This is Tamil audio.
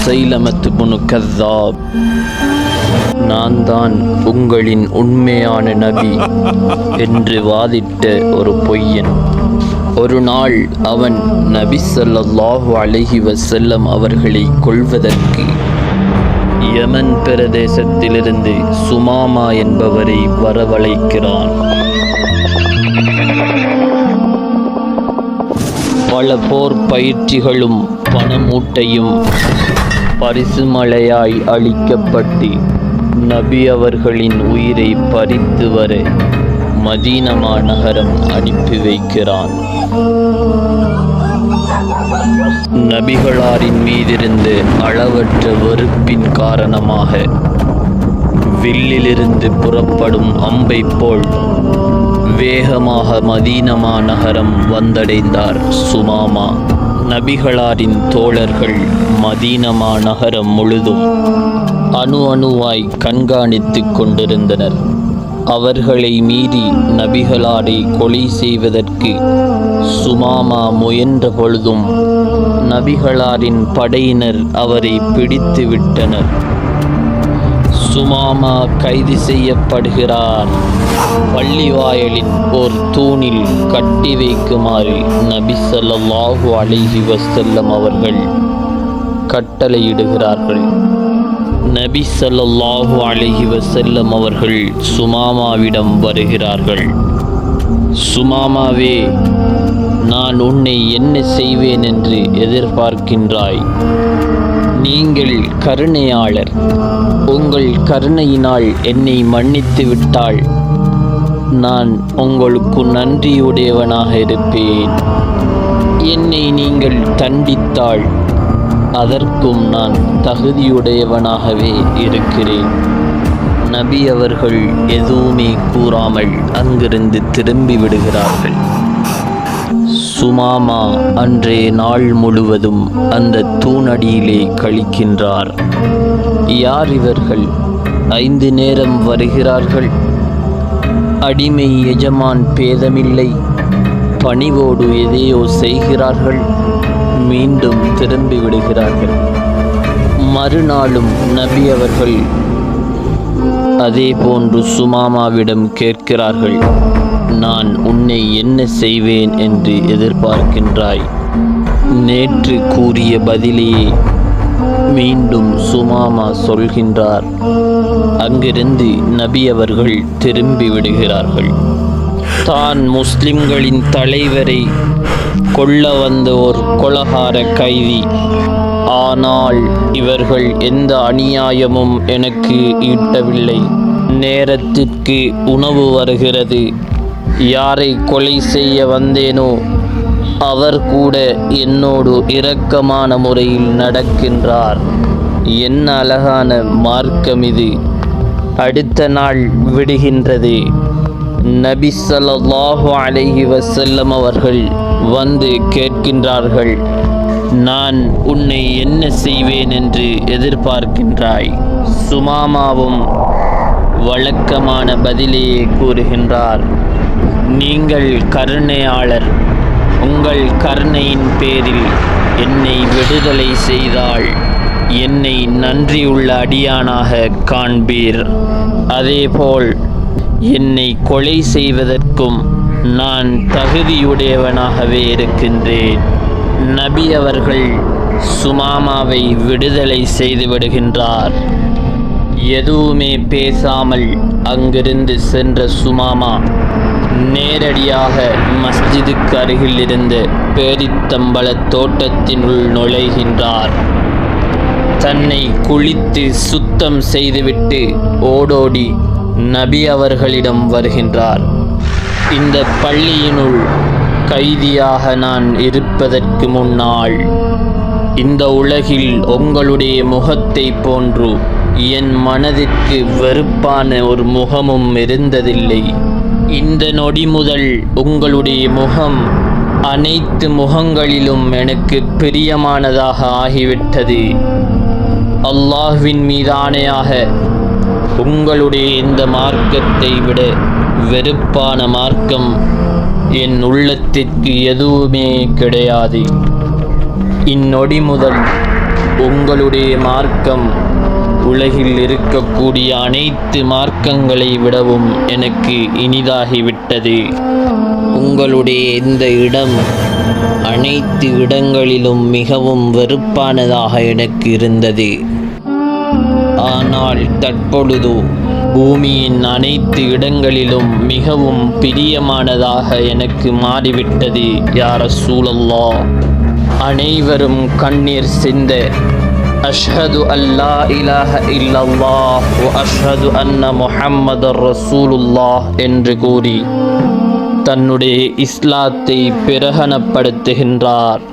முசைலமத்து புனு கஸ்ஸாப், நான் தான் உங்களின் உண்மையான நபி என்று வாதிட்ட ஒரு பொய்யன். ஒரு நாள் அவன் நபி ஸல்லல்லாஹு அலைஹி வஸல்லம் அவர்களை கொல்வதற்கு யமன் பிரதேசத்திலிருந்து சுமாமா என்பவரை வரவழைக்கிறான். பல போர் பயிற்சிகளும் பணமூட்டையும் பரிசு மழையாய் அளிக்கப்பட்டு நபி அவர்களின் உயிரை பறித்து வர மதீனா நகரம் அனுப்பி வைக்கிறான். நபிகளாரின் மீதிருந்து அளவற்ற வெறுப்பின் காரணமாக வில்லிலிருந்து புறப்படும் அம்பை போல் வேகமாக மதீனா நகரம் வந்தடைந்தார் சுமாமா. நபிகளாரின் தோழர்கள் மதீனா நகரம் முழுதும் அணு அணுவாய் கண்காணித்து கொண்டிருந்தனர். அவர்களை மீறி நபிகளாரை கொலை செய்வதற்கு சுமாமா முயன்ற பொழுதும் நபிகளாரின் படையினர் அவரை பிடித்து விட்டனர். சுமாமா கைது செய்யப்படுகிறார். பள்ளிவாயலின் ஒரு தூணில் கட்டி வைக்குமாறு நபி ஸல்லல்லாஹு அலைஹி வஸல்லம் அவர்கள் கட்டளையிடுகிறார்கள். நபி ஸல்லல்லாஹு அலைஹி வஸல்லம் அவர்கள் சுமாமாவிடம் வருகிறார்கள். சுமாமாவே, நான் உன்னை என்ன செய்வேன் என்று எதிர்பார்க்கின்றாய்? நீங்கள் கருணையாளர். உங்கள் கருணையினால் என்னை மன்னித்து விட்டால் நான் உங்களுக்கு நன்றியுடையவனாக இருப்பேன். என்னை நீங்கள் தண்டித்தால் அதற்கும் நான் தகுதியுடையவனாகவே இருக்கிறேன். நபி அவர்கள் எதுவுமே கூறாமல் அங்கிருந்து திரும்பி விடுகிறார்கள். சுமாமா அன்றைய நாள் முழுவதும் அந்த தூணடியிலே கழிக்கின்றார். யார் இவர்கள்? 5 நேரம் வருகிறார்கள். அடிமை எஜமான் பேதமில்லை. பணிவோடு எதையோ செய்கிறார்கள், மீண்டும் திரும்பி விடுகிறார்கள். மறுநாளும் நபி அவர்கள் அதே போன்று சுமாமாவிடம் கேட்கிறார்கள், நான் உன்னை என்ன செய்வேன் என்று எதிர்பார்க்கின்றாய்? நேற்று கூறிய பதிலையே மீண்டும் சுமாமா சொல்கின்றார். அங்கிருந்து நபி அவர்கள் திரும்பி விடுகிறார்கள். தான் முஸ்லிம்களின் தலைவரை கொல்ல வந்த ஒரு கொலகார கைதி. ஆனால் இவர்கள் எந்த அநியாயமும் எனக்கு ஈட்டவில்லை. நேரத்திற்கு உணவு வருகிறது. யாரை கொலை செய்ய வந்தேனோ அவர் கூட என்னோடு இரக்கமான முறையில் நடக்கின்றார். என்ன அழகான மார்க்கம் இது! அடுத்த நாள் விடுகின்றது. நபி ஸல்லல்லாஹு அலைஹி வஸல்லம் அவர்கள் வந்து கேட்கின்றார்கள், நான் உன்னை என்ன செய்வேன் என்று எதிர்பார்க்கின்றாய்? சுமாமாவும் வழக்கமான பதிலையே கூறுகின்றார், நீங்கள் கருணையாளர். உங்கள் கருணையின் பேரில் என்னை விடுதலை செய்தால் என்னை நன்றியுள்ள அடியானாக காண்பீர். அதேபோல் என்னை கொலை செய்வதற்கும் நான் தகுதியுடையவனாகவே இருக்கின்றேன். நபி அவர்கள் சுமாமாவை விடுதலை செய்து விடுகின்றார். எதுவுமே பேசாமல் அங்கிருந்து சென்ற சுமாமா நேரடியாக மஸ்ஜிதுக்கு அருகில் இருந்த பேரித்தம்பல தோட்டத்தினுள் நுழைகின்றார். தன்னை குளித்து சுத்தம் செய்துவிட்டு ஓடோடி நபி அவர்களிடம் வருகின்றார். இந்த பள்ளியினுள் கைதியாக நான் இருப்பதற்கு முன்னால் இந்த உலகில் உங்களுடைய முகத்தை போன்று என் மனதிற்கு வெறுப்பான ஒரு முகமும் இருந்ததில்லை. இந்த நொடி முதல் உங்களுடைய முகம் அனைத்து முகங்களிலும் எனக்கு பிரியமானதாக ஆகிவிட்டது. அல்லாஹ்வின் மீதானையாக உங்களுடைய இந்த மார்க்கத்தை விட வெறுப்பான மார்க்கம் என் உள்ளத்திற்கு எதுவுமே கிடையாது. இந்நொடி முதல் உங்களுடைய மார்க்கம் உலகில் இருக்கக்கூடிய அனைத்து மார்க்கங்களை விடவும் எனக்கு இனிதாகிவிட்டது. உங்களுடைய இந்த இடம் அனைத்து இடங்களிலும் மிகவும் வெறுப்பானதாக எனக்கு இருந்தது. ஆனால் தற்பொழுது பூமியின் அனைத்து இடங்களிலும் மிகவும் பிரியமானதாக எனக்கு மாறிவிட்டது. யா ரசூலல்லாஹ், அனைவரும் கண்ணீர் சிந்த அஷ்ஹது அல்லா இலாஹ இல்லல்லாஹ் வ அஷ்ஹது அன்ன முஹம்மதர் ரசூலுல்லாஹ் என்று கூறி தன்னுடைய இஸ்லாத்தை பிரகடனப்படுத்துகின்றார்.